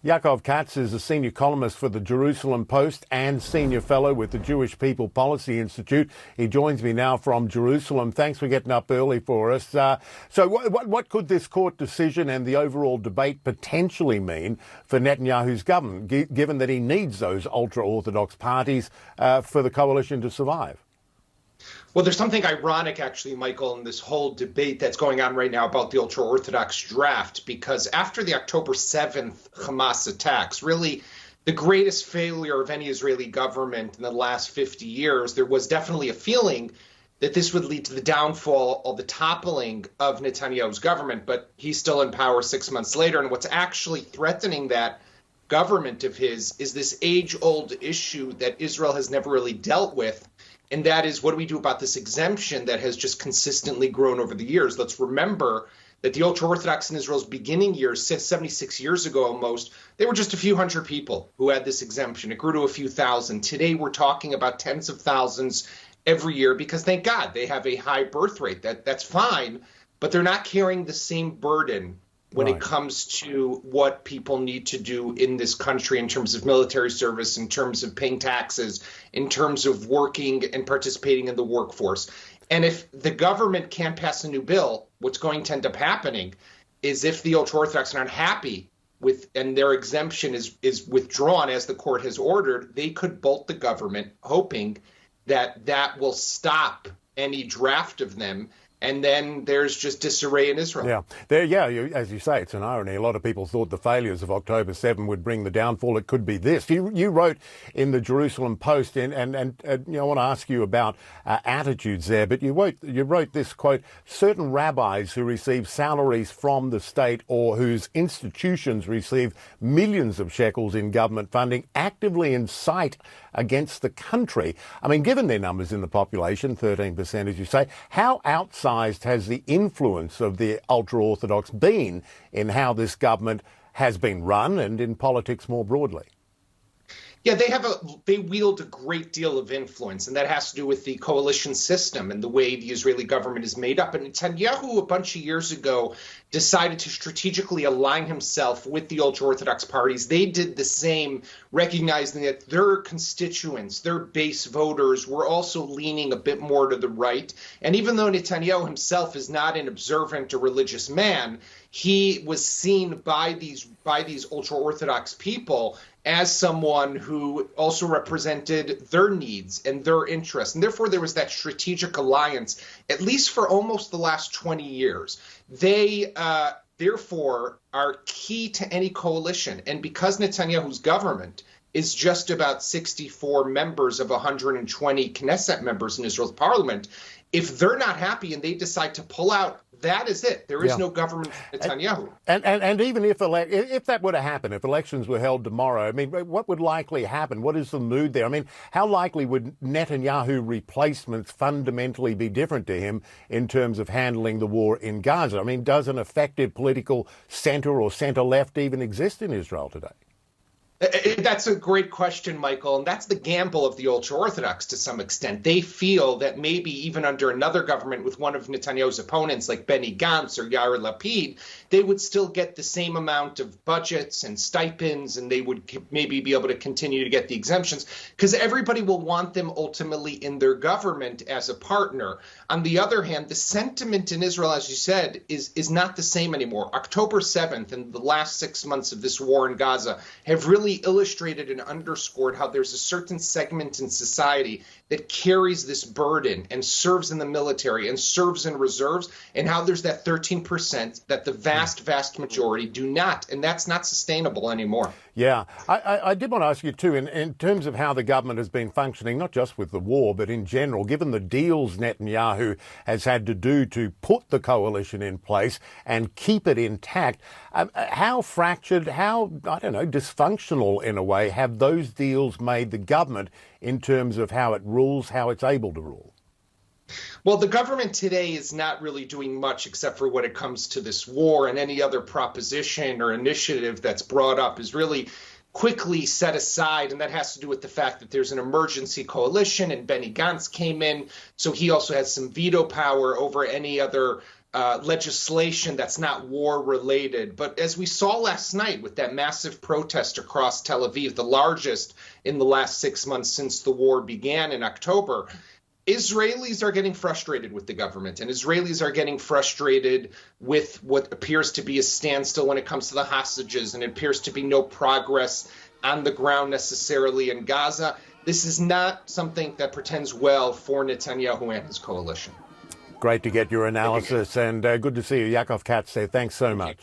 Yaakov Katz is a senior columnist for the Jerusalem Post and senior fellow with the Jewish People Policy Institute. He joins me now from Jerusalem. Thanks for getting up early for us. So what could this court decision and the overall debate potentially mean for Netanyahu's government, given that he needs those ultra-Orthodox parties for the coalition to survive? Well, there's something ironic, actually, Michael, in this whole debate that's going on right now about the ultra-Orthodox draft, because after the October 7th Hamas attacks, really the greatest failure of any Israeli government in the last 50 years, there was definitely a feeling that this would lead to the downfall or the toppling of Netanyahu's government. But he's still in power 6 months later. And what's actually threatening that government of his is this age-old issue that Israel has never really dealt with. And that is, what do we do about this exemption that has just consistently grown over the years? Let's remember that the ultra-Orthodox in Israel's beginning years, 76 years ago almost, they were just a few hundred people who had this exemption. It grew to a few thousand. Today, we're talking about tens of thousands every year because, thank God, they have a high birth rate. That's fine, but they're not carrying the same burden when it comes to what people need to do in this country in terms of military service, in terms of paying taxes, in terms of working and participating in the workforce. And if the government can't pass a new bill, what's going to end up happening is if the ultra-Orthodox aren't happy with, and their exemption is withdrawn as the court has ordered, they could bolt the government, hoping that that will stop any draft of them. And then there's just disarray in Israel. As you say, it's an irony. A lot of people thought the failures of October 7 would bring the downfall. It could be this. You wrote in the Jerusalem Post, and I want to ask you about attitudes there, but you wrote this quote: certain rabbis who receive salaries from the state or whose institutions receive millions of shekels in government funding actively incite against the country. I mean, given their numbers in the population, 13%, as you say, how outsized has the influence of the ultra-Orthodox been in how this government has been run and in politics more broadly? Yeah, they wield a great deal of influence, and that has to do with the coalition system and the way the Israeli government is made up. And Netanyahu, a bunch of years ago, decided to strategically align himself with the ultra-Orthodox parties. They did the same, recognizing that their constituents, their base voters, were also leaning a bit more to the right. And even though Netanyahu himself is not an observant or religious man, he was seen by these ultra-Orthodox people as someone who also represented their needs and their interests. And therefore, there was that strategic alliance, at least for almost the last 20 years. They, therefore, are key to any coalition. And because Netanyahu's government is just about 64 members of 120 Knesset members in Israel's parliament, if they're not happy and they decide to pull out, that is it. There is no government for Netanyahu. And even if that were to happen, if elections were held tomorrow, I mean, what would likely happen? What is the mood there? I mean, how likely would Netanyahu replacements fundamentally be different to him in terms of handling the war in Gaza? I mean, does an effective political centre or centre-left even exist in Israel today? That's a great question, Michael, and that's the gamble of the ultra-Orthodox to some extent. They feel that maybe even under another government with one of Netanyahu's opponents like Benny Gantz or Yair Lapid, they would still get the same amount of budgets and stipends, and they would maybe be able to continue to get the exemptions because everybody will want them ultimately in their government as a partner. On the other hand, the sentiment in Israel, as you said, is not the same anymore. October 7th and the last 6 months of this war in Gaza have really illustrated and underscored how there's a certain segment in society that carries this burden and serves in the military and serves in reserves, and how there's that 13% that the vast majority do not, and that's not sustainable anymore. Yeah, I did want to ask you too, in terms of how the government has been functioning, not just with the war, but in general, given the deals Netanyahu has had to do to put the coalition in place and keep it intact, how fractured, how, dysfunctional in a way have those deals made the government in terms of how it rules, how it's able to rule? Well, the government today is not really doing much except for when it comes to this war, and any other proposition or initiative that's brought up is really quickly set aside, and that has to do with the fact that there's an emergency coalition and Benny Gantz came in, so he also has some veto power over any other legislation that's not war related. But as we saw last night with that massive protest across Tel Aviv, the largest in the last 6 months since the war began in October, Israelis are getting frustrated with the government, and Israelis are getting frustrated with what appears to be a standstill when it comes to the hostages, and it appears to be no progress on the ground necessarily in Gaza. This is not something that portends well for Netanyahu and his coalition. Great to get your analysis, and good to see you. Yaakov Katz there. Thanks so much.